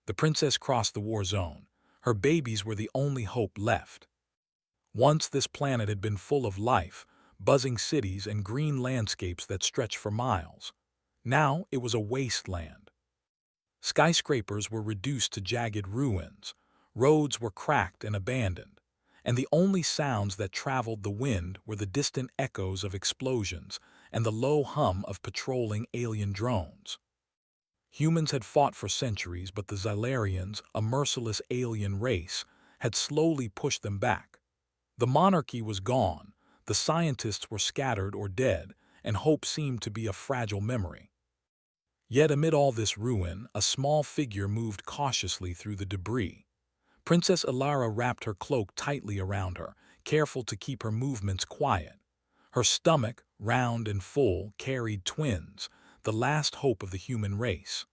The princess crossed the war zone. Her babies were the only hope left. Once this planet had been full of life, buzzing cities and green landscapes that stretched for miles. Now it was a wasteland. Skyscrapers were reduced to jagged ruins, roads were cracked and abandoned, and the only sounds that traveled the wind were the distant echoes of explosions and the low hum of patrolling alien drones. Humans had fought for centuries, but the Xylarians, a merciless alien race, had slowly pushed them back. The monarchy was gone, the scientists were scattered or dead, and hope seemed to be a fragile memory. Yet amid all this ruin, a small figure moved cautiously through the debris. Princess Alara wrapped her cloak tightly around her, careful to keep her movements quiet. Her stomach, round and full, carried twins, the last hope of the human race.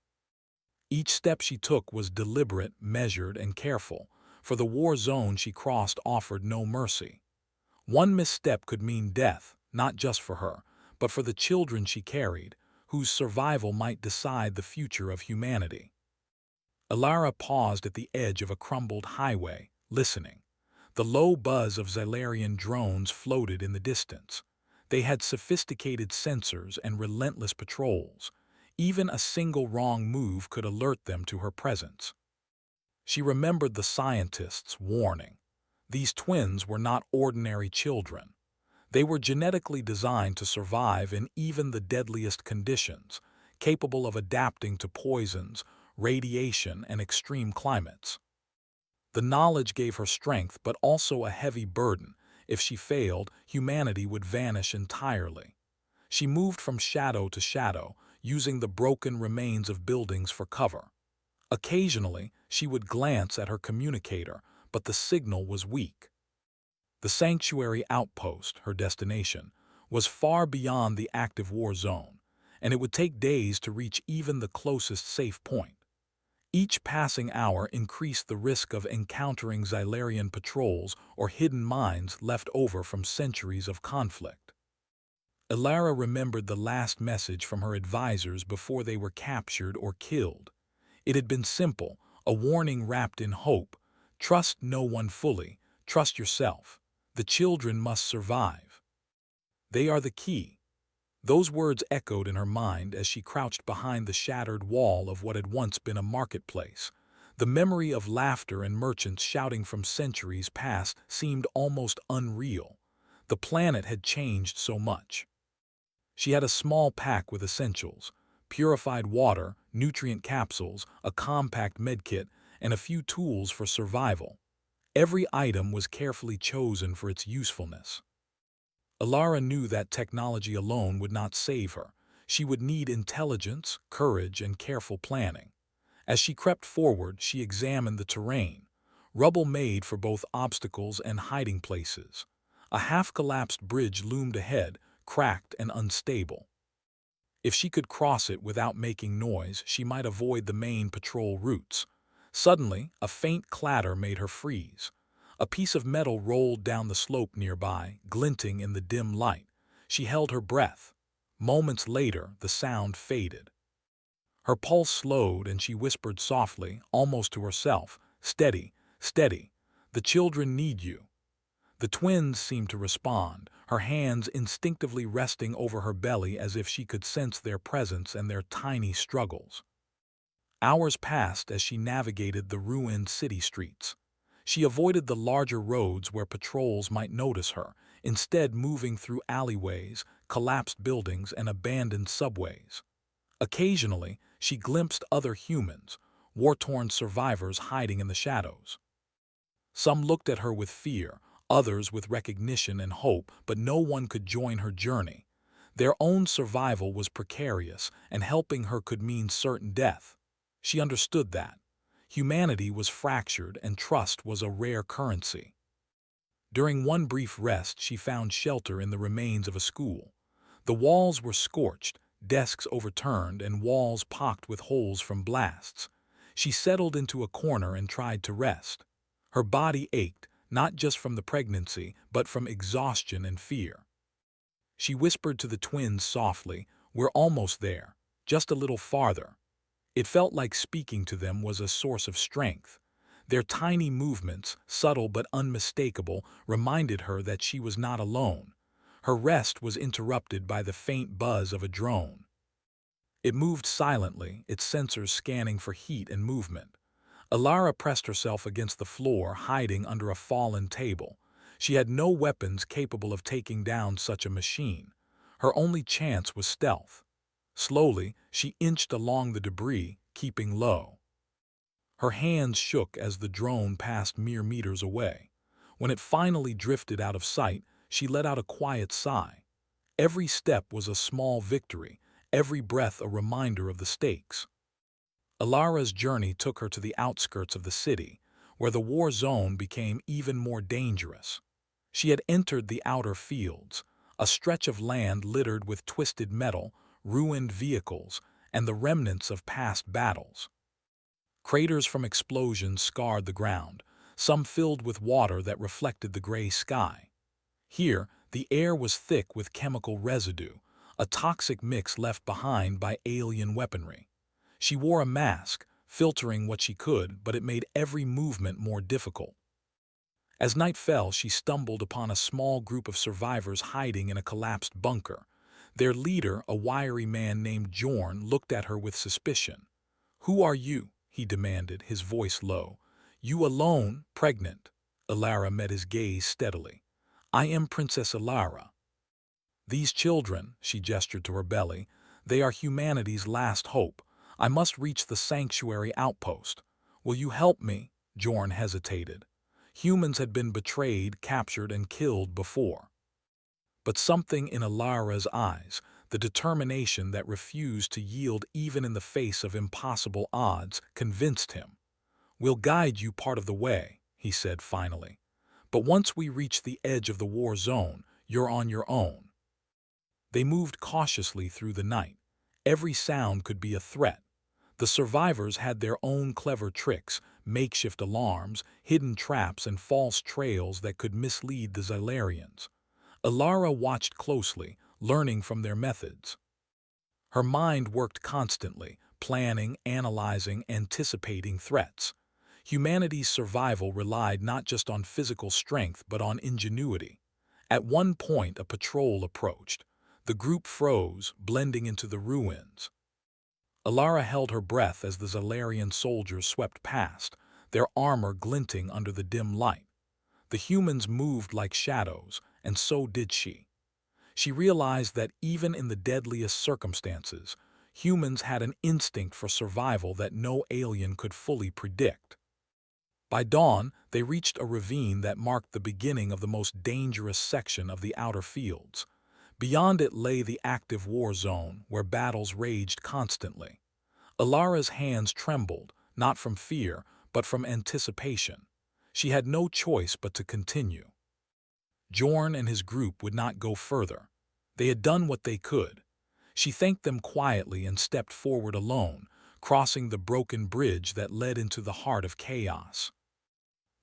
Each step she took was deliberate, measured, and careful, for the war zone she crossed offered no mercy. One misstep could mean death, not just for her, but for the children she carried, whose survival might decide the future of humanity. Alara paused at the edge of a crumbled highway, listening. The low buzz of Xylarian drones floated in the distance. They had sophisticated sensors and relentless patrols. Even a single wrong move could alert them to her presence. She remembered the scientists' warning. These twins were not ordinary children. They were genetically designed to survive in even the deadliest conditions, capable of adapting to poisons, radiation, and extreme climates. The knowledge gave her strength, but also a heavy burden. If she failed, humanity would vanish entirely. She moved from shadow to shadow, using the broken remains of buildings for cover. Occasionally, she would glance at her communicator, but the signal was weak. The sanctuary outpost, her destination, was far beyond the active war zone, and it would take days to reach even the closest safe point. Each passing hour increased the risk of encountering Xylarian patrols or hidden mines left over from centuries of conflict. Alara remembered the last message from her advisors before they were captured or killed. It had been simple, a warning wrapped in hope. Trust no one fully, trust yourself. The children must survive. They are the key. Those words echoed in her mind as she crouched behind the shattered wall of what had once been a marketplace. The memory of laughter and merchants shouting from centuries past seemed almost unreal. The planet had changed so much. She had a small pack with essentials: purified water, nutrient capsules, a compact medkit, and a few tools for survival. Every item was carefully chosen for its usefulness. Alara knew that technology alone would not save her. She would need intelligence, courage, and careful planning. As she crept forward, she examined the terrain. Rubble made for both obstacles and hiding places. A half-collapsed bridge loomed ahead, cracked and unstable. If she could cross it without making noise, she might avoid the main patrol routes. Suddenly, a faint clatter made her freeze. A piece of metal rolled down the slope nearby, glinting in the dim light. She held her breath. Moments later, the sound faded. Her pulse slowed and she whispered softly, almost to herself, "Steady, steady. The children need you." The twins seemed to respond, her hands instinctively resting over her belly as if she could sense their presence and their tiny struggles. Hours passed as she navigated the ruined city streets. She avoided the larger roads where patrols might notice her, instead moving through alleyways, collapsed buildings, and abandoned subways. Occasionally, she glimpsed other humans, war-torn survivors hiding in the shadows. Some looked at her with fear, others with recognition and hope, but no one could join her journey. Their own survival was precarious, and helping her could mean certain death. She understood that. Humanity was fractured and trust was a rare currency. During one brief rest, she found shelter in the remains of a school. The walls were scorched, desks overturned, and walls pocked with holes from blasts. She settled into a corner and tried to rest. Her body ached, not just from the pregnancy, but from exhaustion and fear. She whispered to the twins softly, "We're almost there, just a little farther." It felt like speaking to them was a source of strength. Their tiny movements, subtle but unmistakable, reminded her that she was not alone. Her rest was interrupted by the faint buzz of a drone. It moved silently, its sensors scanning for heat and movement. Alara pressed herself against the floor, hiding under a fallen table. She had no weapons capable of taking down such a machine. Her only chance was stealth. Slowly, she inched along the debris, keeping low. Her hands shook as the drone passed mere meters away. When it finally drifted out of sight, she let out a quiet sigh. Every step was a small victory, every breath a reminder of the stakes. Alara's journey took her to the outskirts of the city, where the war zone became even more dangerous. She had entered the outer fields, a stretch of land littered with twisted metal, ruined vehicles, and the remnants of past battles. Craters from explosions scarred the ground, some filled with water that reflected the gray sky. Here, the air was thick with chemical residue, a toxic mix left behind by alien weaponry. She wore a mask, filtering what she could, but it made every movement more difficult. As night fell, she stumbled upon a small group of survivors hiding in a collapsed bunker. Their leader, a wiry man named Jorn, looked at her with suspicion. "Who are you?" he demanded, his voice low. "You alone, pregnant?" Alara met his gaze steadily. "I am Princess Alara." "These children," she gestured to her belly, "they are humanity's last hope. I must reach the sanctuary outpost. Will you help me?" Jorn hesitated. Humans had been betrayed, captured, and killed before. But something in Alara's eyes, the determination that refused to yield even in the face of impossible odds, convinced him. "We'll guide you part of the way," he said finally. "But once we reach the edge of the war zone, you're on your own." They moved cautiously through the night. Every sound could be a threat. The survivors had their own clever tricks, makeshift alarms, hidden traps, and false trails that could mislead the Xylarians. Alara watched closely, learning from their methods. Her mind worked constantly, planning, analyzing, anticipating threats. Humanity's survival relied not just on physical strength but on ingenuity. At one point, a patrol approached. The group froze, blending into the ruins. Alara held her breath as the Xylarian soldiers swept past, their armor glinting under the dim light. The humans moved like shadows, and so did she. She realized that even in the deadliest circumstances, humans had an instinct for survival that no alien could fully predict. By dawn, they reached a ravine that marked the beginning of the most dangerous section of the outer fields. Beyond it lay the active war zone, where battles raged constantly. Alara's hands trembled, not from fear, but from anticipation. She had no choice but to continue. Jorn and his group would not go further. They had done what they could. She thanked them quietly and stepped forward alone, crossing the broken bridge that led into the heart of chaos.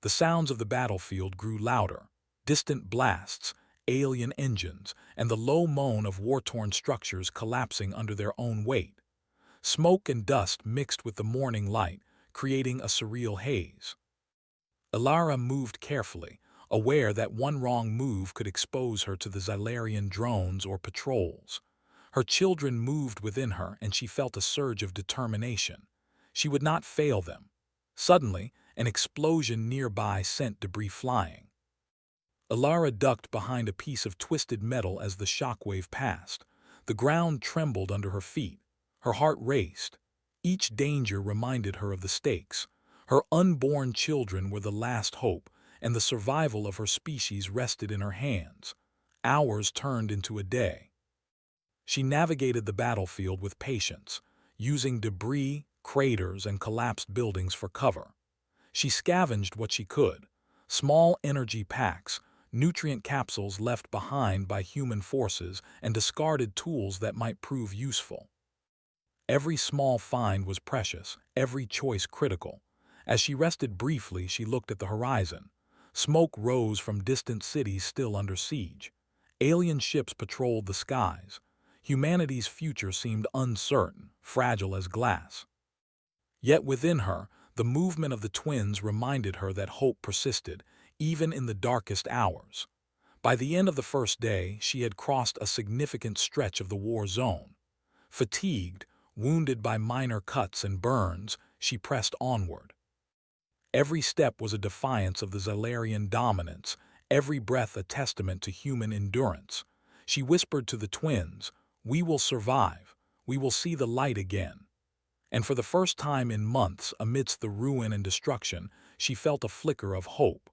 The sounds of the battlefield grew louder. Distant blasts, alien engines, and the low moan of war-torn structures collapsing under their own weight. Smoke and dust mixed with the morning light, creating a surreal haze. Alara moved carefully, aware that one wrong move could expose her to the Xylarian drones or patrols. Her children moved within her, and she felt a surge of determination. She would not fail them. Suddenly, an explosion nearby sent debris flying. Alara ducked behind a piece of twisted metal as the shockwave passed. The ground trembled under her feet. Her heart raced. Each danger reminded her of the stakes. Her unborn children were the last hope, and the survival of her species rested in her hands. Hours turned into a day. She navigated the battlefield with patience, using debris, craters, and collapsed buildings for cover. She scavenged what she could: small energy packs, nutrient capsules left behind by human forces, and discarded tools that might prove useful. Every small find was precious, every choice critical. As she rested briefly, she looked at the horizon. Smoke rose from distant cities still under siege. Alien ships patrolled the skies. Humanity's future seemed uncertain, fragile as glass. Yet within her, the movement of the twins reminded her that hope persisted, even in the darkest hours. By the end of the first day, she had crossed a significant stretch of the war zone. Fatigued, wounded by minor cuts and burns, she pressed onward. Every step was a defiance of the Zalarian dominance, every breath a testament to human endurance. She whispered to the twins, "We will survive. We will see the light again." And for the first time in months, amidst the ruin and destruction, she felt a flicker of hope.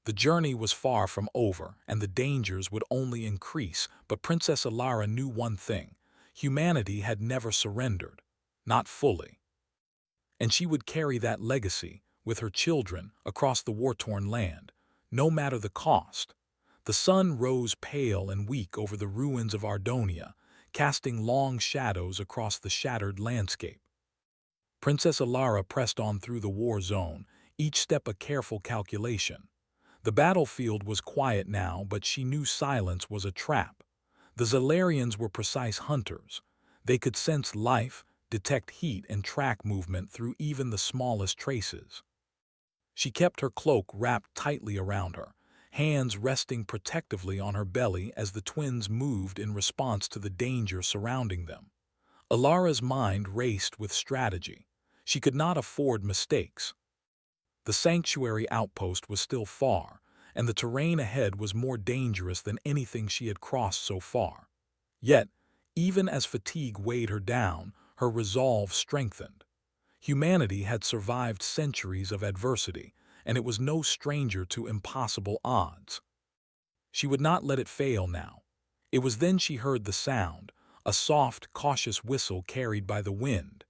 The journey was far from over, and the dangers would only increase, but Princess Alara knew one thing: humanity had never surrendered, not fully. And she would carry that legacy, with her children, across the war-torn land, no matter the cost. The sun rose pale and weak over the ruins of Ardonia, casting long shadows across the shattered landscape. Princess Alara pressed on through the war zone, each step a careful calculation. The battlefield was quiet now, but she knew silence was a trap. The Zalarians were precise hunters. They could sense life, detect heat, and track movement through even the smallest traces. She kept her cloak wrapped tightly around her, hands resting protectively on her belly as the twins moved in response to the danger surrounding them. Alara's mind raced with strategy. She could not afford mistakes. The sanctuary outpost was still far, and the terrain ahead was more dangerous than anything she had crossed so far. Yet, even as fatigue weighed her down, her resolve strengthened. Humanity had survived centuries of adversity, and it was no stranger to impossible odds. She would not let it fail now. It was then she heard the sound, a soft, cautious whistle carried by the wind.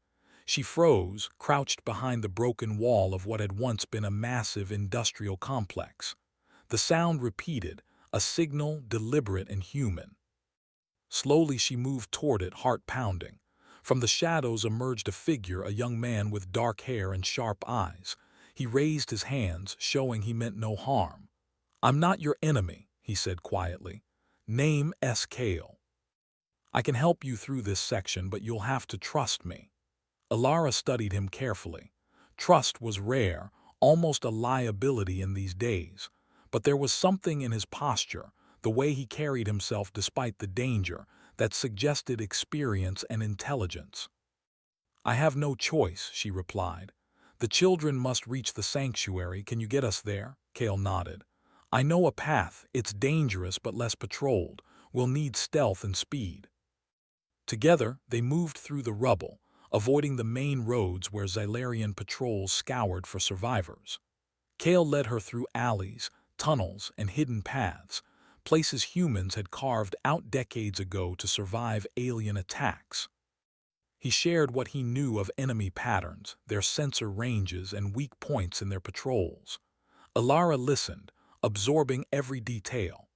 She froze, crouched behind the broken wall of what had once been a massive industrial complex. The sound repeated, a signal deliberate and human. Slowly she moved toward it, heart pounding. From the shadows emerged a figure, a young man with dark hair and sharp eyes. He raised his hands, showing he meant no harm. "I'm not your enemy," he said quietly. "Name S. Kale. I can help you through this section, but you'll have to trust me." Alara studied him carefully. Trust was rare, almost a liability in these days. But there was something in his posture, the way he carried himself despite the danger, that suggested experience and intelligence. "I have no choice," she replied. "The children must reach the sanctuary. Can you get us there?" Kale nodded. "I know a path. It's dangerous but less patrolled. We'll need stealth and speed." Together, they moved through the rubble, avoiding the main roads where Zalarian patrols scoured for survivors. Kale led her through alleys, tunnels, and hidden paths, places humans had carved out decades ago to survive alien attacks. He shared what he knew of enemy patterns, their sensor ranges, and weak points in their patrols. Alara listened, absorbing every detail.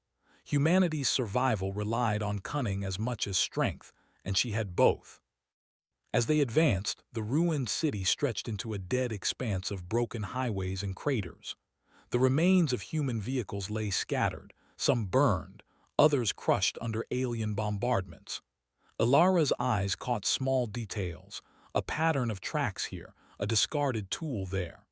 Humanity's survival relied on cunning as much as strength, and she had both. As they advanced, the ruined city stretched into a dead expanse of broken highways and craters. The remains of human vehicles lay scattered, some burned, others crushed under alien bombardments. Alara's eyes caught small details, a pattern of tracks here, a discarded tool there.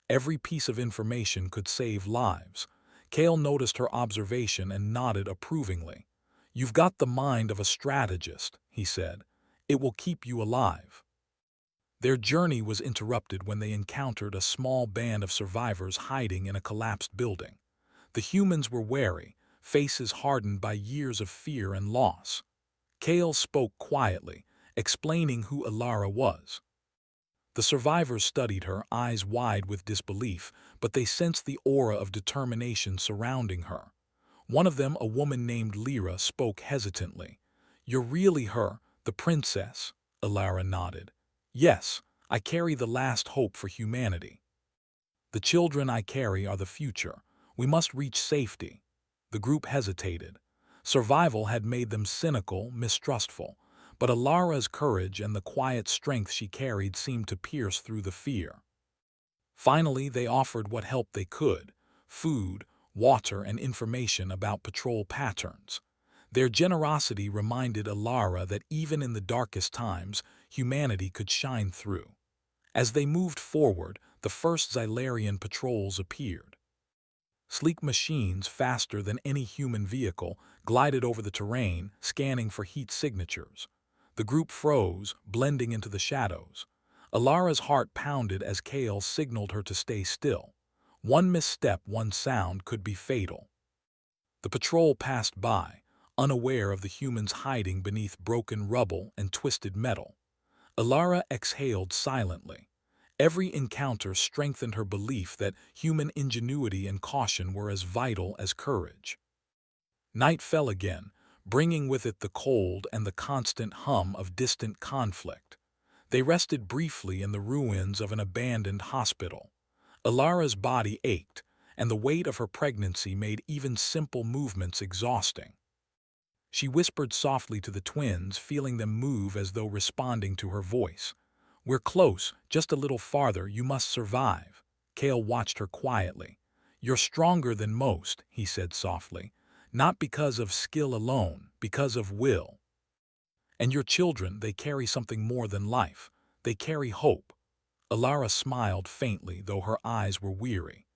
Every piece of information could save lives. Kale noticed her observation and nodded approvingly. "You've got the mind of a strategist," he said. "It will keep you alive." Their journey was interrupted when they encountered a small band of survivors hiding in a collapsed building. The humans were wary, faces hardened by years of fear and loss. Kale spoke quietly, explaining who Alara was. The survivors studied her, eyes wide with disbelief, but they sensed the aura of determination surrounding her. One of them, a woman named Lyra, spoke hesitantly. "You're really her, the princess?" Alara nodded. "Yes, I carry the last hope for humanity. The children I carry are the future. We must reach safety." The group hesitated. Survival had made them cynical, mistrustful, but Alara's courage and the quiet strength she carried seemed to pierce through the fear. Finally, they offered what help they could: food, water, and information about patrol patterns. Their generosity reminded Alara that even in the darkest times, humanity could shine through. As they moved forward, the first Xylarian patrols appeared. Sleek machines, faster than any human vehicle, glided over the terrain, scanning for heat signatures. The group froze, blending into the shadows. Alara's heart pounded as Kale signaled her to stay still. One misstep, one sound could be fatal. The patrol passed by, unaware of the humans hiding beneath broken rubble and twisted metal. Alara exhaled silently. Every encounter strengthened her belief that human ingenuity and caution were as vital as courage. Night fell again, bringing with it the cold and the constant hum of distant conflict. They rested briefly in the ruins of an abandoned hospital. Alara's body ached, and the weight of her pregnancy made even simple movements exhausting. She whispered softly to the twins, feeling them move as though responding to her voice. "We're close, just a little farther, you must survive." Kale watched her quietly. "You're stronger than most," he said softly. "Not because of skill alone, because of will. And your children, they carry something more than life. They carry hope." Alara smiled faintly, though her eyes were weary.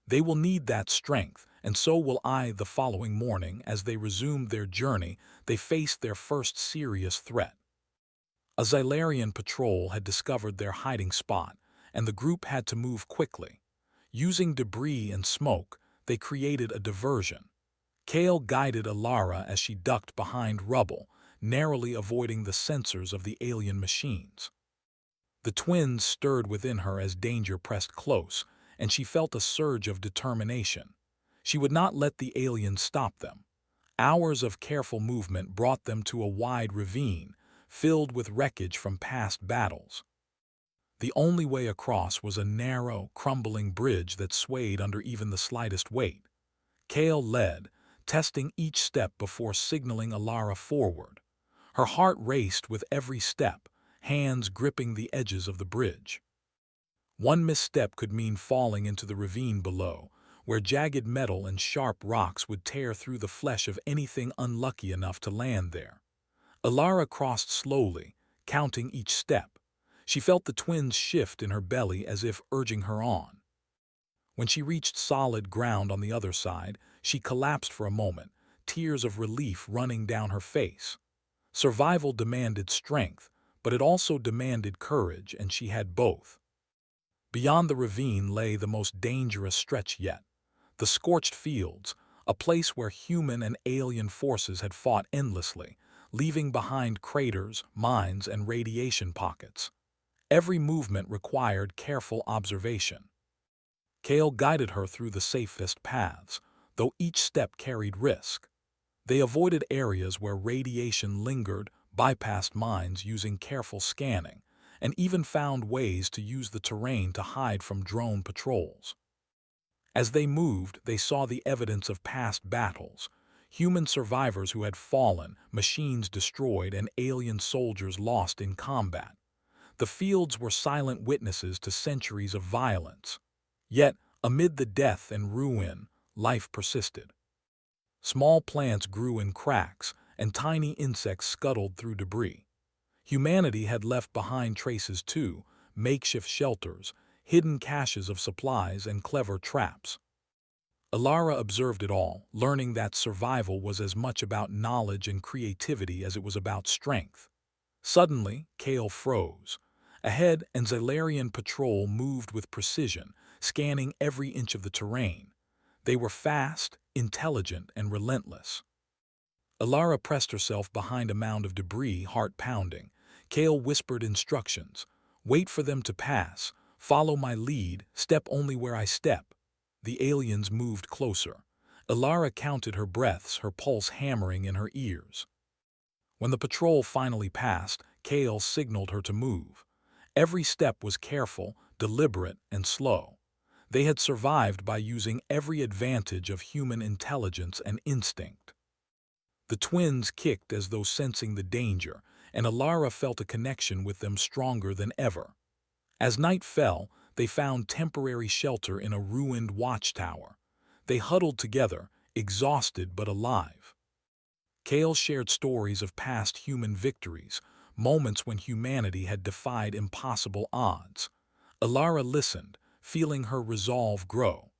"They will need that strength, and so will I." The following morning, as they resumed their journey, they faced their first serious threat. A Xylarian patrol had discovered their hiding spot, and the group had to move quickly. Using debris and smoke, they created a diversion. Kale guided Alara as she ducked behind rubble, narrowly avoiding the sensors of the alien machines. The twins stirred within her as danger pressed close, and she felt a surge of determination. She would not let the aliens stop them. Hours of careful movement brought them to a wide ravine, filled with wreckage from past battles. The only way across was a narrow, crumbling bridge that swayed under even the slightest weight. Kale led, testing each step before signaling Alara forward. Her heart raced with every step, hands gripping the edges of the bridge. One misstep could mean falling into the ravine below, where jagged metal and sharp rocks would tear through the flesh of anything unlucky enough to land there. Alara crossed slowly, counting each step. She felt the twins shift in her belly as if urging her on. When she reached solid ground on the other side, she collapsed for a moment, tears of relief running down her face. Survival demanded strength, but it also demanded courage, and she had both. Beyond the ravine lay the most dangerous stretch yet. The scorched fields, a place where human and alien forces had fought endlessly, leaving behind craters, mines, and radiation pockets. Every movement required careful observation. Kale guided her through the safest paths, though each step carried risk. They avoided areas where radiation lingered, bypassed mines using careful scanning, and even found ways to use the terrain to hide from drone patrols. As they moved, they saw the evidence of past battles: human survivors who had fallen, machines destroyed, and alien soldiers lost in combat. The fields were silent witnesses to centuries of violence. Yet, amid the death and ruin, life persisted. Small plants grew in cracks, and tiny insects scuttled through debris. Humanity had left behind traces too: makeshift shelters, hidden caches of supplies, and clever traps. Alara observed it all, learning that survival was as much about knowledge and creativity as it was about strength. Suddenly, Kale froze. Ahead, an Xylarian patrol moved with precision, scanning every inch of the terrain. They were fast, intelligent, and relentless. Alara pressed herself behind a mound of debris, heart pounding. Kale whispered instructions: "Wait for them to pass. Follow my lead. Step only where I step." The aliens moved closer. Alara counted her breaths, her pulse hammering in her ears. When the patrol finally passed, Kale signaled her to move. Every step was careful, deliberate, and slow. They had survived by using every advantage of human intelligence and instinct. The twins kicked as though sensing the danger, and Alara felt a connection with them stronger than ever. As night fell, they found temporary shelter in a ruined watchtower. They huddled together, exhausted but alive. Kale shared stories of past human victories, moments when humanity had defied impossible odds. Alara listened, feeling her resolve grow.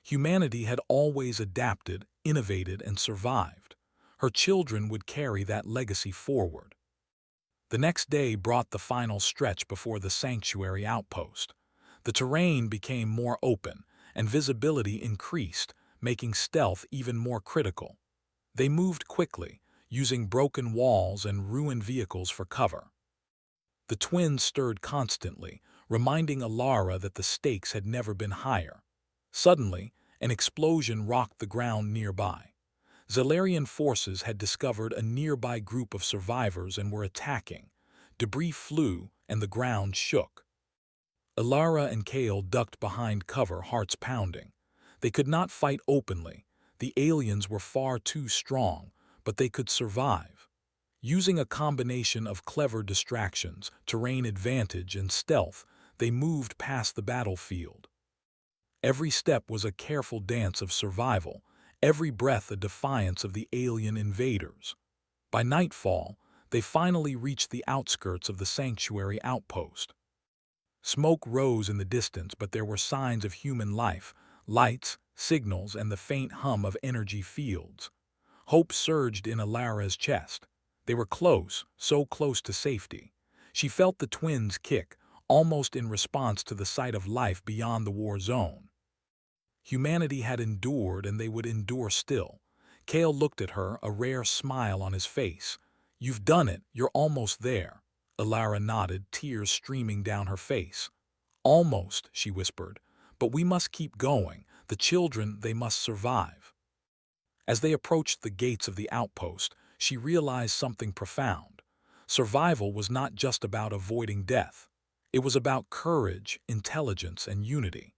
Humanity had always adapted, innovated, and survived. Her children would carry that legacy forward. The next day brought the final stretch before the sanctuary outpost. The terrain became more open, and visibility increased, making stealth even more critical. They moved quickly, using broken walls and ruined vehicles for cover. The twins stirred constantly, reminding Alara that the stakes had never been higher. Suddenly, an explosion rocked the ground nearby. Zalarian forces had discovered a nearby group of survivors and were attacking. Debris flew, and the ground shook. Alara and Kale ducked behind cover, hearts pounding. They could not fight openly. The aliens were far too strong, but they could survive. Using a combination of clever distractions, terrain advantage, and stealth, they moved past the battlefield. Every step was a careful dance of survival, every breath a defiance of the alien invaders. By nightfall, they finally reached the outskirts of the sanctuary outpost. Smoke rose in the distance, but there were signs of human life, lights, signals, and the faint hum of energy fields. Hope surged in Alara's chest. They were close, so close to safety. She felt the twins kick, almost in response to the sight of life beyond the war zone. Humanity had endured, and they would endure still. Kale looked at her, a rare smile on his face. "You've done it, you're almost there." Alara nodded, tears streaming down her face. "Almost," she whispered, "but we must keep going. The children, they must survive." As they approached the gates of the outpost, she realized something profound. Survival was not just about avoiding death. It was about courage, intelligence, and unity.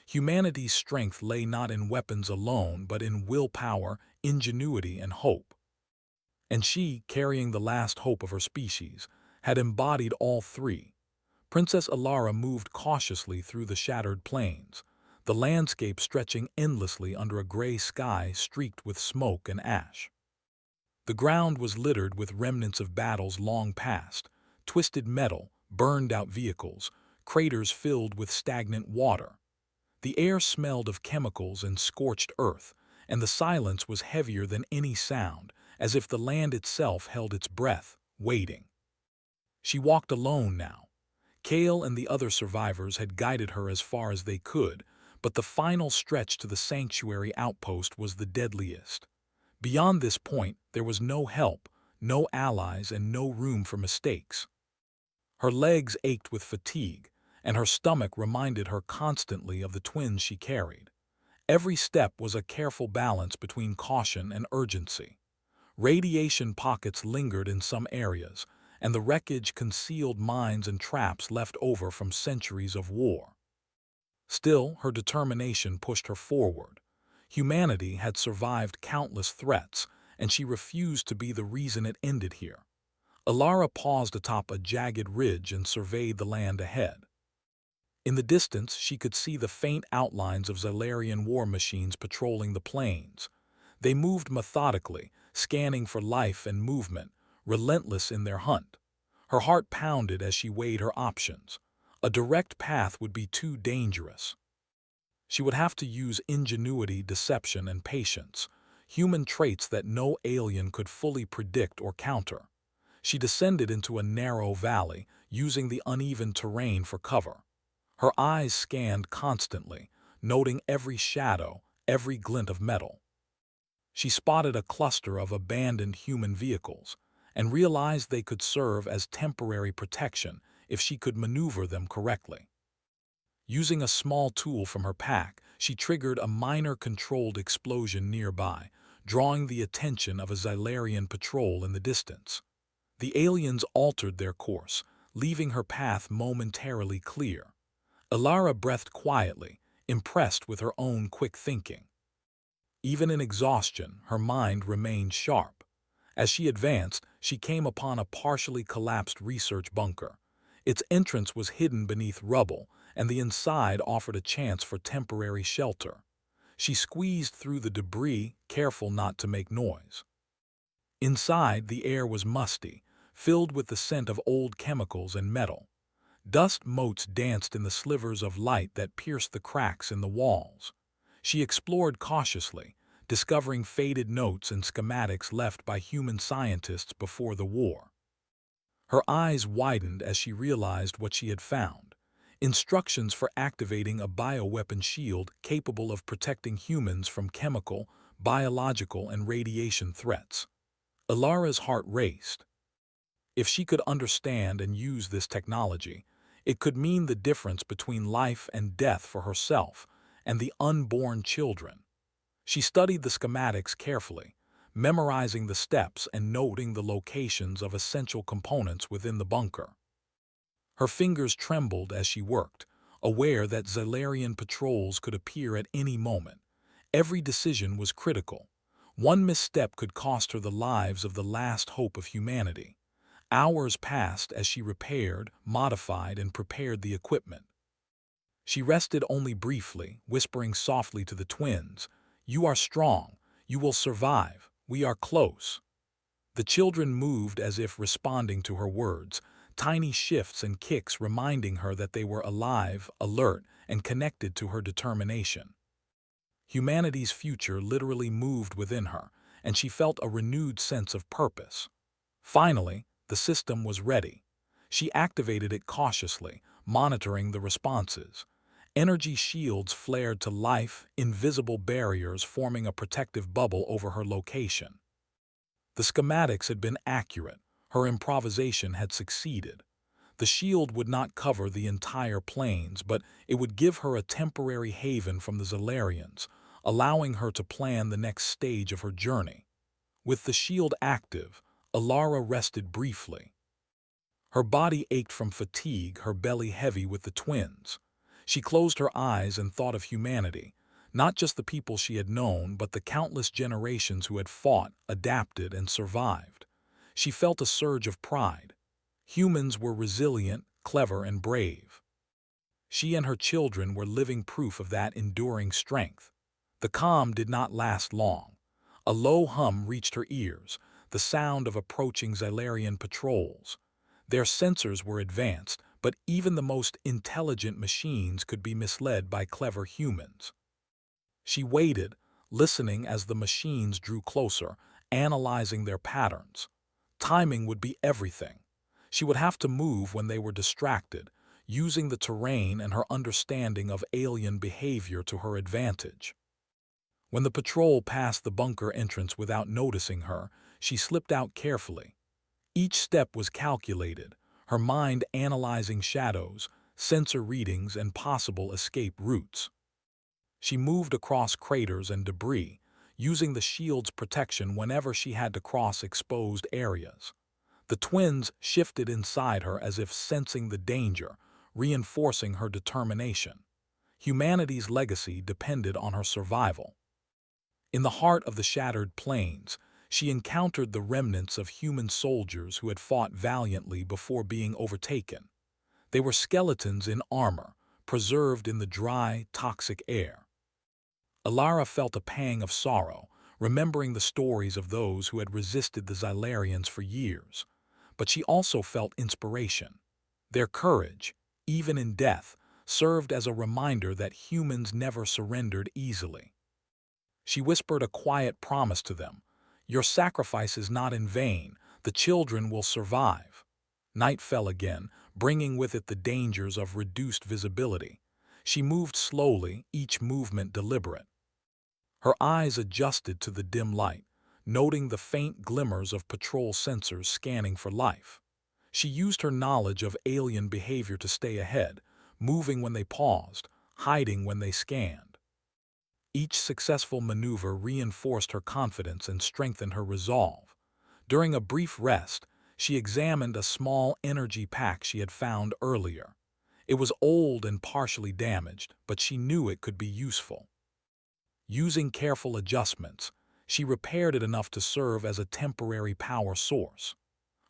Humanity's strength lay not in weapons alone, but in willpower, ingenuity, and hope. And she, carrying the last hope of her species, had embodied all three. Princess Alara moved cautiously through the shattered plains, the landscape stretching endlessly under a gray sky streaked with smoke and ash. The ground was littered with remnants of battles long past, twisted metal, burned-out vehicles, craters filled with stagnant water. The air smelled of chemicals and scorched earth, and the silence was heavier than any sound, as if the land itself held its breath, waiting. She walked alone now. Kale and the other survivors had guided her as far as they could, but the final stretch to the sanctuary outpost was the deadliest. Beyond this point, there was no help, no allies, and no room for mistakes. Her legs ached with fatigue, and her stomach reminded her constantly of the twins she carried. Every step was a careful balance between caution and urgency. Radiation pockets lingered in some areas, and the wreckage concealed mines and traps left over from centuries of war. Still, her determination pushed her forward. Humanity had survived countless threats, and she refused to be the reason it ended here. Alara paused atop a jagged ridge and surveyed the land ahead. In the distance, she could see the faint outlines of Zalarian war machines patrolling the plains. They moved methodically, scanning for life and movement, relentless in their hunt. Her heart pounded as she weighed her options. A direct path would be too dangerous. She would have to use ingenuity, deception, and patience, human traits that no alien could fully predict or counter. She descended into a narrow valley, using the uneven terrain for cover. Her eyes scanned constantly, noting every shadow, every glint of metal. She spotted a cluster of abandoned human vehicles and realized they could serve as temporary protection if she could maneuver them correctly. Using a small tool from her pack, she triggered a minor controlled explosion nearby, drawing the attention of a Zalarian patrol in the distance. The aliens altered their course, leaving her path momentarily clear. Alara breathed quietly, impressed with her own quick thinking. Even in exhaustion, her mind remained sharp. As she advanced, she came upon a partially collapsed research bunker. Its entrance was hidden beneath rubble, and the inside offered a chance for temporary shelter. She squeezed through the debris, careful not to make noise. Inside, the air was musty, filled with the scent of old chemicals and metal. Dust motes danced in the slivers of light that pierced the cracks in the walls. She explored cautiously, discovering faded notes and schematics left by human scientists before the war. Her eyes widened as she realized what she had found: instructions for activating a bioweapon shield capable of protecting humans from chemical, biological, and radiation threats. Ilara's heart raced. If she could understand and use this technology, it could mean the difference between life and death for herself and the unborn children. She studied the schematics carefully, memorizing the steps and noting the locations of essential components within the bunker. Her fingers trembled as she worked, aware that Zalarian patrols could appear at any moment. Every decision was critical. One misstep could cost her the lives of the last hope of humanity. Hours passed as she repaired, modified, and prepared the equipment. She rested only briefly, whispering softly to the twins, "You are strong. You will survive. We are close." The children moved as if responding to her words, tiny shifts and kicks reminding her that they were alive, alert, and connected to her determination. Humanity's future literally moved within her, and she felt a renewed sense of purpose. Finally, the system was ready. She activated it cautiously, monitoring the responses. Energy shields flared to life, invisible barriers forming a protective bubble over her location. The schematics had been accurate. Her improvisation had succeeded. The shield would not cover the entire plains, but it would give her a temporary haven from the Zalarians, allowing her to plan the next stage of her journey. With the shield active, Ilara rested briefly. Her body ached from fatigue, her belly heavy with the twins. She closed her eyes and thought of humanity, not just the people she had known, but the countless generations who had fought, adapted, and survived. She felt a surge of pride. Humans were resilient, clever, and brave. She and her children were living proof of that enduring strength. The calm did not last long. A low hum reached her ears, the sound of approaching Zalarian patrols. Their sensors were advanced, but even the most intelligent machines could be misled by clever humans. She waited, listening as the machines drew closer, analyzing their patterns. Timing would be everything. She would have to move when they were distracted, using the terrain and her understanding of alien behavior to her advantage. When the patrol passed the bunker entrance without noticing her, she slipped out carefully. Each step was calculated, her mind analyzing shadows, sensor readings, and possible escape routes. She moved across craters and debris, using the shield's protection whenever she had to cross exposed areas. The twins shifted inside her as if sensing the danger, reinforcing her determination. Humanity's legacy depended on her survival. In the heart of the shattered plains, she encountered the remnants of human soldiers who had fought valiantly before being overtaken. They were skeletons in armor, preserved in the dry, toxic air. Ilara felt a pang of sorrow, remembering the stories of those who had resisted the Zalarians for years. But she also felt inspiration. Their courage, even in death, served as a reminder that humans never surrendered easily. She whispered a quiet promise to them: "Your sacrifice is not in vain. The children will survive." Night fell again, bringing with it the dangers of reduced visibility. She moved slowly, each movement deliberate. Her eyes adjusted to the dim light, noting the faint glimmers of patrol sensors scanning for life. She used her knowledge of alien behavior to stay ahead, moving when they paused, hiding when they scanned. Each successful maneuver reinforced her confidence and strengthened her resolve. During a brief rest, she examined a small energy pack she had found earlier. It was old and partially damaged, but she knew it could be useful. Using careful adjustments, she repaired it enough to serve as a temporary power source.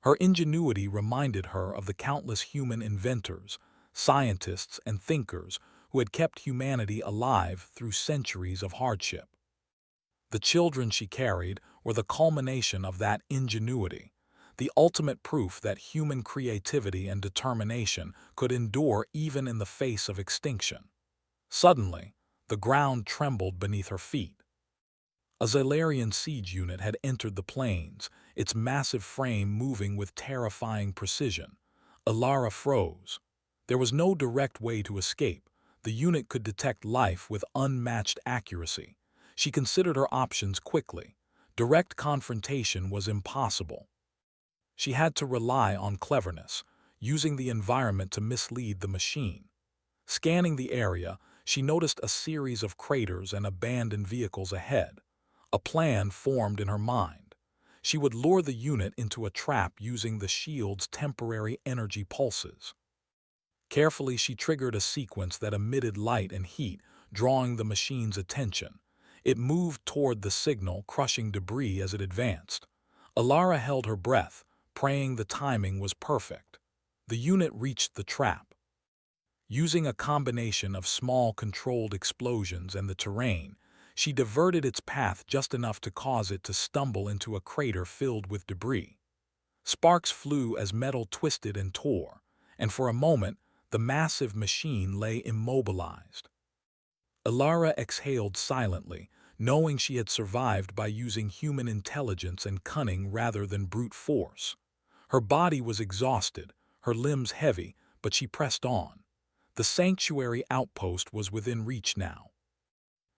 Her ingenuity reminded her of the countless human inventors, scientists, and thinkers who had kept humanity alive through centuries of hardship. The children she carried were the culmination of that ingenuity. the ultimate proof that human creativity and determination could endure even in the face of extinction. Suddenly, the ground trembled beneath her feet. A Xylarian siege unit had entered the plains, its massive frame moving with terrifying precision. Alara froze. There was no direct way to escape. The unit could detect life with unmatched accuracy. She considered her options quickly. Direct confrontation was impossible. She had to rely on cleverness, using the environment to mislead the machine. Scanning the area, she noticed a series of craters and abandoned vehicles ahead. A plan formed in her mind. She would lure the unit into a trap using the shield's temporary energy pulses. Carefully, she triggered a sequence that emitted light and heat, drawing the machine's attention. It moved toward the signal, crushing debris as it advanced. Alara held her breath, praying the timing was perfect. The unit reached the trap. Using a combination of small controlled explosions and the terrain, she diverted its path just enough to cause it to stumble into a crater filled with debris. Sparks flew as metal twisted and tore, and for a moment, the massive machine lay immobilized. Alara exhaled silently, knowing she had survived by using human intelligence and cunning rather than brute force. Her body was exhausted, her limbs heavy, but she pressed on. The sanctuary outpost was within reach now.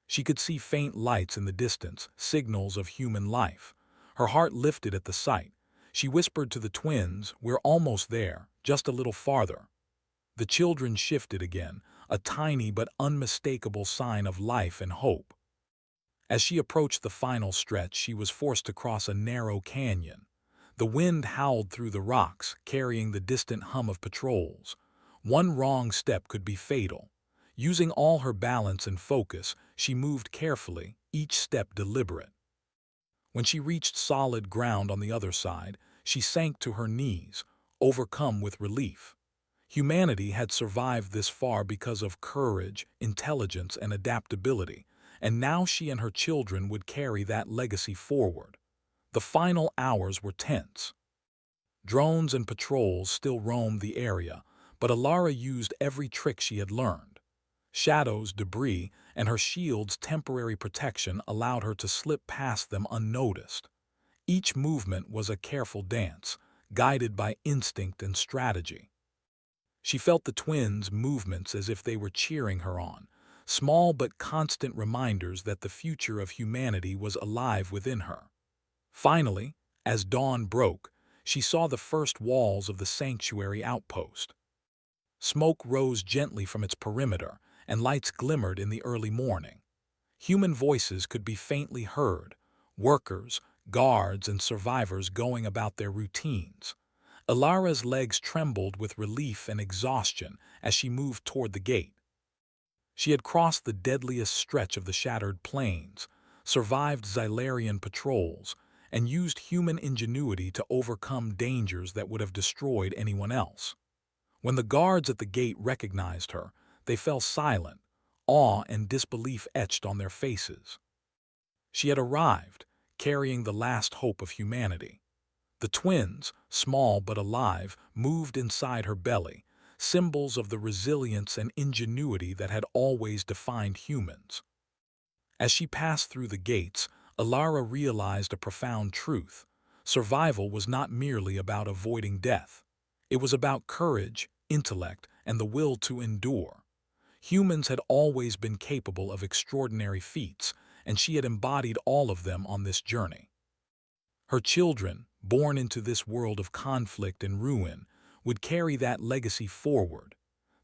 She could see faint lights in the distance, signals of human life. Her heart lifted at the sight. She whispered to the twins, "We're almost there, just a little farther." The children shifted again, a tiny but unmistakable sign of life and hope. As she approached the final stretch, she was forced to cross a narrow canyon. The wind howled through the rocks, carrying the distant hum of patrols. One wrong step could be fatal. Using all her balance and focus, she moved carefully, each step deliberate. When she reached solid ground on the other side, she sank to her knees, overcome with relief. Humanity had survived this far because of courage, intelligence, and adaptability, and now she and her children would carry that legacy forward. The final hours were tense. Drones and patrols still roamed the area, but Alara used every trick she had learned. Shadows, debris, and her shield's temporary protection allowed her to slip past them unnoticed. Each movement was a careful dance, guided by instinct and strategy. She felt the twins' movements as if they were cheering her on, small but constant reminders that the future of humanity was alive within her. Finally, as dawn broke, she saw the first walls of the sanctuary outpost. Smoke rose gently from its perimeter, and lights glimmered in the early morning. Human voices could be faintly heard, workers, guards, and survivors going about their routines. Alara's legs trembled with relief and exhaustion as she moved toward the gate. She had crossed the deadliest stretch of the shattered plains, survived Xylarian patrols, and used human ingenuity to overcome dangers that would have destroyed anyone else. When the guards at the gate recognized her, they fell silent, awe and disbelief etched on their faces. She had arrived, carrying the last hope of humanity. The twins, small but alive, moved inside her belly, symbols of the resilience and ingenuity that had always defined humans. As she passed through the gates, Alara realized a profound truth. Survival was not merely about avoiding death. It was about courage, intellect, and the will to endure. Humans had always been capable of extraordinary feats, and she had embodied all of them on this journey. Her children, born into this world of conflict and ruin, would carry that legacy forward.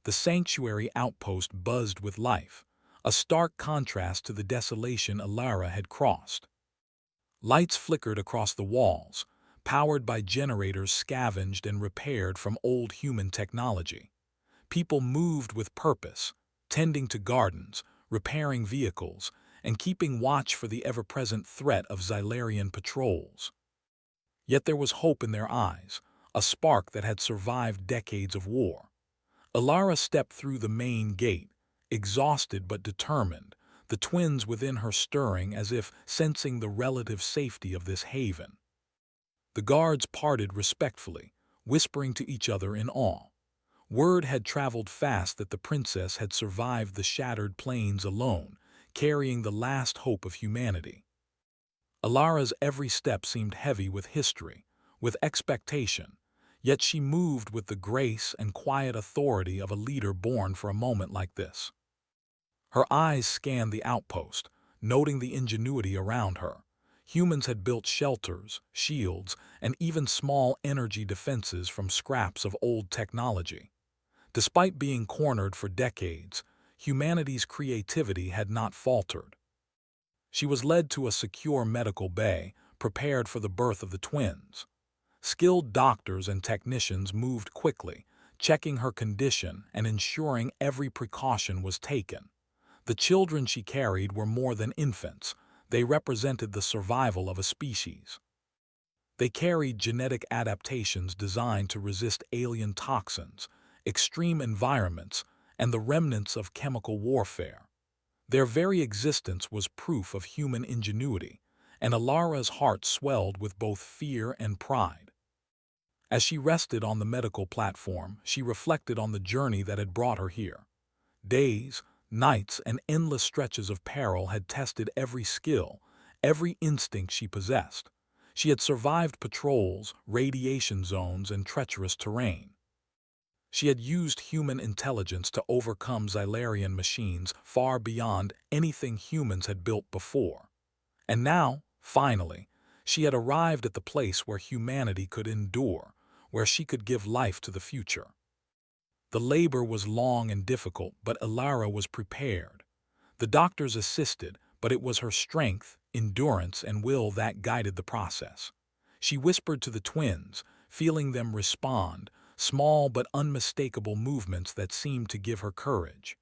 The sanctuary outpost buzzed with life, a stark contrast to the desolation Alara had crossed. Lights flickered across the walls, powered by generators scavenged and repaired from old human technology. People moved with purpose, tending to gardens, repairing vehicles, and keeping watch for the ever-present threat of Xylarian patrols. Yet there was hope in their eyes, a spark that had survived decades of war. Alara stepped through the main gate, exhausted but determined, the twins within her stirring as if sensing the relative safety of this haven. The guards parted respectfully, whispering to each other in awe. Word had traveled fast that the princess had survived the shattered plains alone, carrying the last hope of humanity. Alara's every step seemed heavy with history, with expectation, yet she moved with the grace and quiet authority of a leader born for a moment like this. Her eyes scanned the outpost, noting the ingenuity around her. Humans had built shelters, shields, and even small energy defenses from scraps of old technology. Despite being cornered for decades, humanity's creativity had not faltered. She was led to a secure medical bay, prepared for the birth of the twins. Skilled doctors and technicians moved quickly, checking her condition and ensuring every precaution was taken. The children she carried were more than infants. They represented the survival of a species. They carried genetic adaptations designed to resist alien toxins, extreme environments, and the remnants of chemical warfare. Their very existence was proof of human ingenuity, and Alara's heart swelled with both fear and pride. As she rested on the medical platform, she reflected on the journey that had brought her here. Days, nights, and endless stretches of peril had tested every skill, every instinct she possessed. She had survived patrols, radiation zones, and treacherous terrain. She had used human intelligence to overcome Xylarian machines far beyond anything humans had built before. And now, finally, she had arrived at the place where humanity could endure, where she could give life to the future. The labor was long and difficult, but Alara was prepared. The doctors assisted, but it was her strength, endurance, and will that guided the process. She whispered to the twins, feeling them respond, small but unmistakable movements that seemed to give her courage.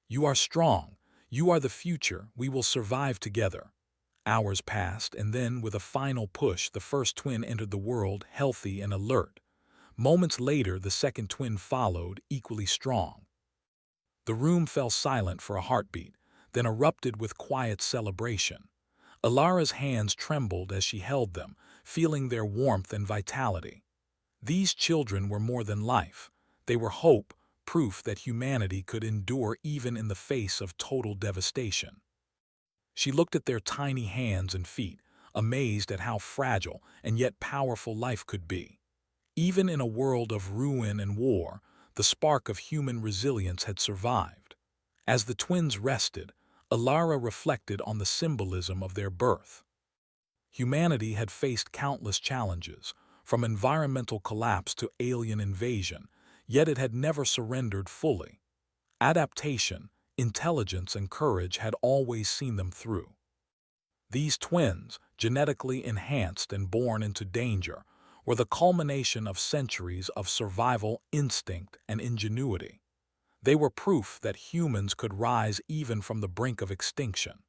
"You are strong. You are the future. We will survive together." Hours passed, and then, with a final push, the first twin entered the world, healthy and alert. Moments later, the second twin followed, equally strong. The room fell silent for a heartbeat, then erupted with quiet celebration. Alara's hands trembled as she held them, feeling their warmth and vitality. These children were more than life. They were hope, proof that humanity could endure even in the face of total devastation. She looked at their tiny hands and feet, amazed at how fragile and yet powerful life could be. Even in a world of ruin and war, the spark of human resilience had survived. As the twins rested, Alara reflected on the symbolism of their birth. Humanity had faced countless challenges, from environmental collapse to alien invasion, yet it had never surrendered fully. Adaptation, intelligence, and courage had always seen them through. These twins, genetically enhanced and born into danger, were the culmination of centuries of survival instinct and ingenuity. They were proof that humans could rise even from the brink of extinction.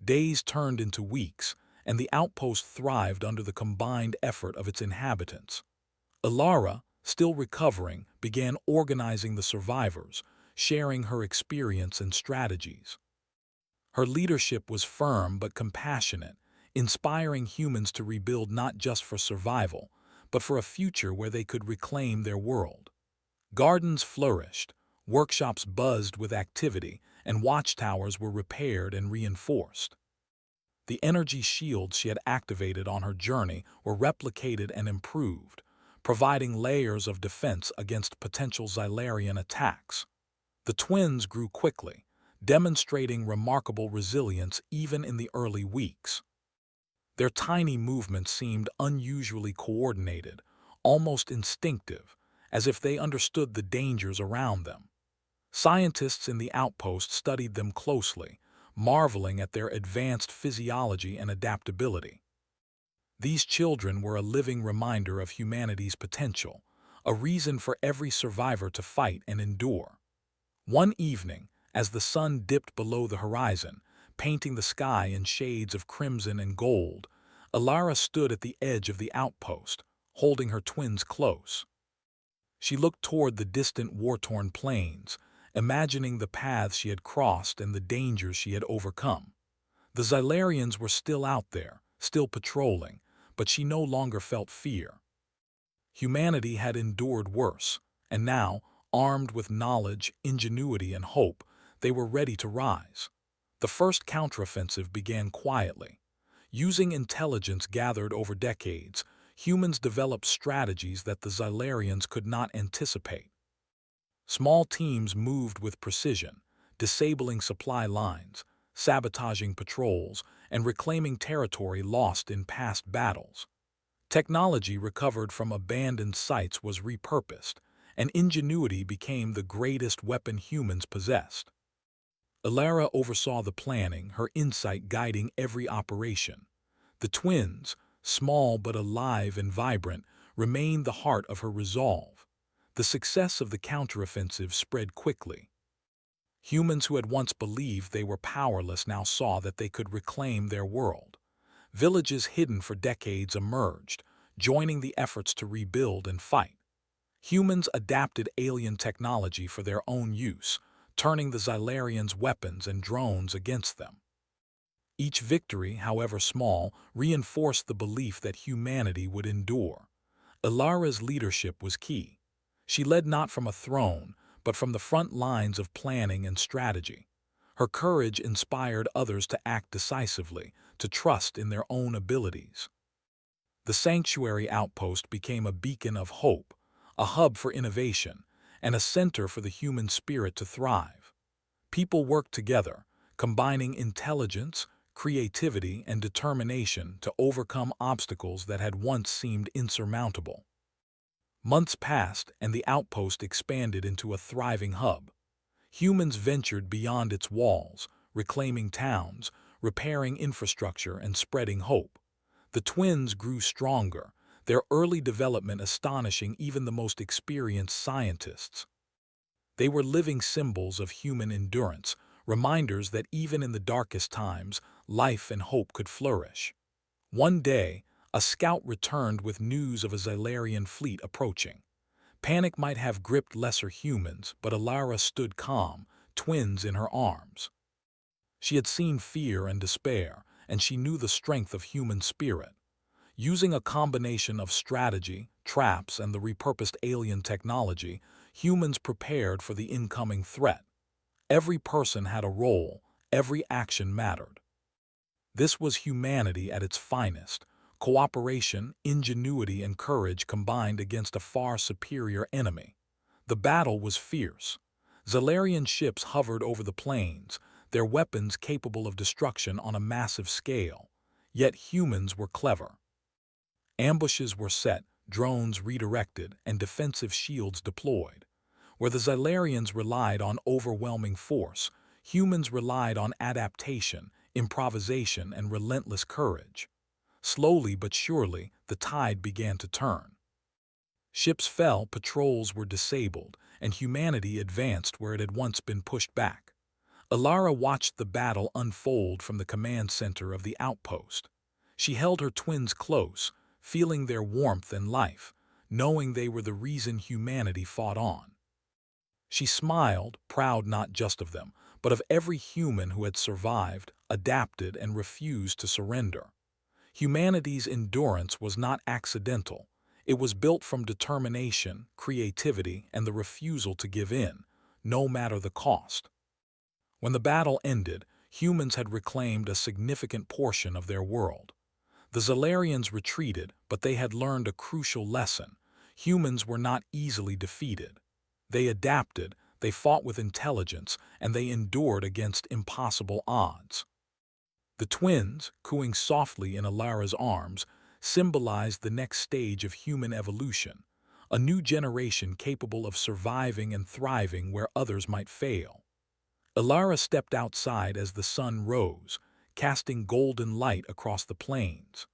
Days turned into weeks, and the outpost thrived under the combined effort of its inhabitants. Alara, still recovering, began organizing the survivors, sharing her experience and strategies. Her leadership was firm but compassionate, inspiring humans to rebuild not just for survival, but for a future where they could reclaim their world. Gardens flourished, workshops buzzed with activity, and watchtowers were repaired and reinforced. The energy shields she had activated on her journey were replicated and improved, providing layers of defense against potential Xylarian attacks. The twins grew quickly, demonstrating remarkable resilience even in the early weeks. Their tiny movements seemed unusually coordinated, almost instinctive, as if they understood the dangers around them. Scientists in the outpost studied them closely, marveling at their advanced physiology and adaptability. These children were a living reminder of humanity's potential, a reason for every survivor to fight and endure. One evening, as the sun dipped below the horizon, painting the sky in shades of crimson and gold, Alara stood at the edge of the outpost, holding her twins close. She looked toward the distant war-torn plains, imagining the paths she had crossed and the dangers she had overcome. The Xylarians were still out there, still patrolling, but she no longer felt fear. Humanity had endured worse, and now, armed with knowledge, ingenuity, and hope, they were ready to rise. The first counteroffensive began quietly. Using intelligence gathered over decades, humans developed strategies that the Xylarians could not anticipate. Small teams moved with precision, disabling supply lines, sabotaging patrols, and reclaiming territory lost in past battles. Technology recovered from abandoned sites was repurposed, and ingenuity became the greatest weapon humans possessed. Alara oversaw the planning, her insight guiding every operation. The twins, small but alive and vibrant, remained the heart of her resolve. The success of the counteroffensive spread quickly. Humans who had once believed they were powerless now saw that they could reclaim their world. Villages hidden for decades emerged, joining the efforts to rebuild and fight. Humans adapted alien technology for their own use, turning the Xylarians' weapons and drones against them. Each victory, however small, reinforced the belief that humanity would endure. Alara's leadership was key. She led not from a throne, but from the front lines of planning and strategy. Her courage inspired others to act decisively, to trust in their own abilities. The sanctuary outpost became a beacon of hope, a hub for innovation, and a center for the human spirit to thrive. People worked together, combining intelligence, creativity, and determination to overcome obstacles that had once seemed insurmountable. Months passed, and the outpost expanded into a thriving hub. Humans ventured beyond its walls, reclaiming towns, repairing infrastructure, and spreading hope. The twins grew stronger, their early development astonishing even the most experienced scientists. They were living symbols of human endurance, reminders that even in the darkest times, life and hope could flourish. One day, a scout returned with news of a Xylarian fleet approaching. Panic might have gripped lesser humans, but Alara stood calm, twins in her arms. She had seen fear and despair, and she knew the strength of human spirit. Using a combination of strategy, traps, and the repurposed alien technology, humans prepared for the incoming threat. Every person had a role, every action mattered. This was humanity at its finest. Cooperation, ingenuity, and courage combined against a far superior enemy. The battle was fierce. Xylarian ships hovered over the plains, their weapons capable of destruction on a massive scale. Yet humans were clever. Ambushes were set, drones redirected, and defensive shields deployed. Where the Xylarians relied on overwhelming force, humans relied on adaptation, improvisation, and relentless courage. Slowly but surely, the tide began to turn. Ships fell, patrols were disabled, and humanity advanced where it had once been pushed back. Alara watched the battle unfold from the command center of the outpost. She held her twins close, feeling their warmth and life, knowing they were the reason humanity fought on. She smiled, proud not just of them, but of every human who had survived, adapted, and refused to surrender. Humanity's endurance was not accidental. It was built from determination, creativity, and the refusal to give in, no matter the cost. When the battle ended, humans had reclaimed a significant portion of their world. The Xylarians retreated, but they had learned a crucial lesson. Humans were not easily defeated. They adapted, they fought with intelligence, and they endured against impossible odds. The twins, cooing softly in Alara's arms, symbolized the next stage of human evolution, a new generation capable of surviving and thriving where others might fail. Alara stepped outside as the sun rose, casting golden light across the plains.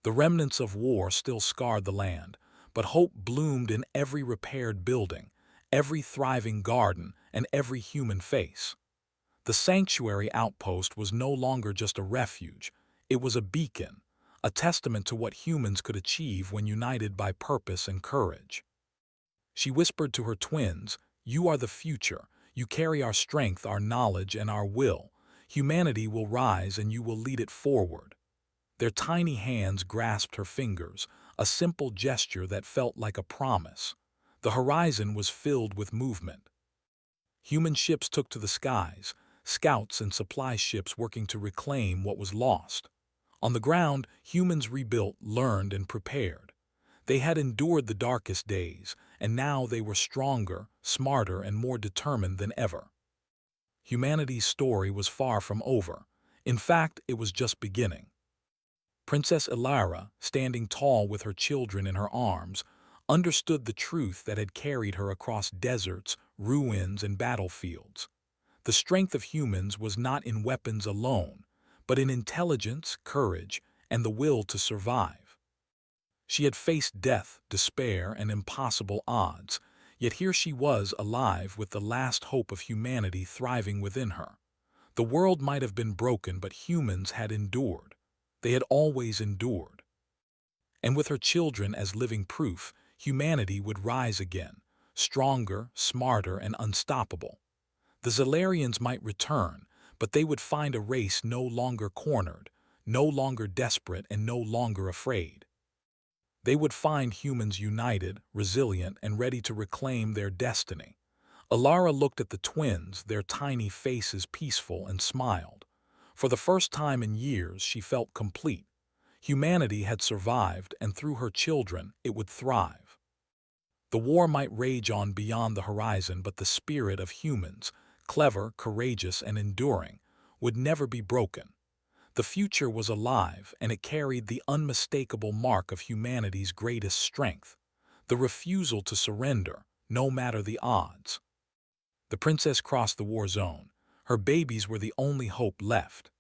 The remnants of war still scarred the land, but hope bloomed in every repaired building, every thriving garden, and every human face. The sanctuary outpost was no longer just a refuge, it was a beacon, a testament to what humans could achieve when united by purpose and courage. She whispered to her twins, "You are the future, you carry our strength, our knowledge, and our will. Humanity will rise and you will lead it forward." Their tiny hands grasped her fingers, a simple gesture that felt like a promise. The horizon was filled with movement. Human ships took to the skies, scouts and supply ships working to reclaim what was lost. On the ground, humans rebuilt, learned, and prepared. They had endured the darkest days, and now they were stronger, smarter, and more determined than ever. Humanity's story was far from over. In fact, it was just beginning. Princess Elara, standing tall with her children in her arms, understood the truth that had carried her across deserts, ruins, and battlefields. The strength of humans was not in weapons alone, but in intelligence, courage, and the will to survive. She had faced death, despair, and impossible odds, yet here she was alive with the last hope of humanity thriving within her. The world might have been broken, but humans had endured. They had always endured. And with her children as living proof, humanity would rise again, stronger, smarter, and unstoppable. The Zalarians might return, but they would find a race no longer cornered, no longer desperate, and no longer afraid. They would find humans united, resilient, and ready to reclaim their destiny. Elara looked at the twins, their tiny faces peaceful, and smiled. For the first time in years, she felt complete. Humanity had survived, and through her children, it would thrive. The war might rage on beyond the horizon, but the spirit of humans, clever, courageous, and enduring, would never be broken. The future was alive, and it carried the unmistakable mark of humanity's greatest strength, the refusal to surrender, no matter the odds. The princess crossed the war zone. Her babies were the only hope left.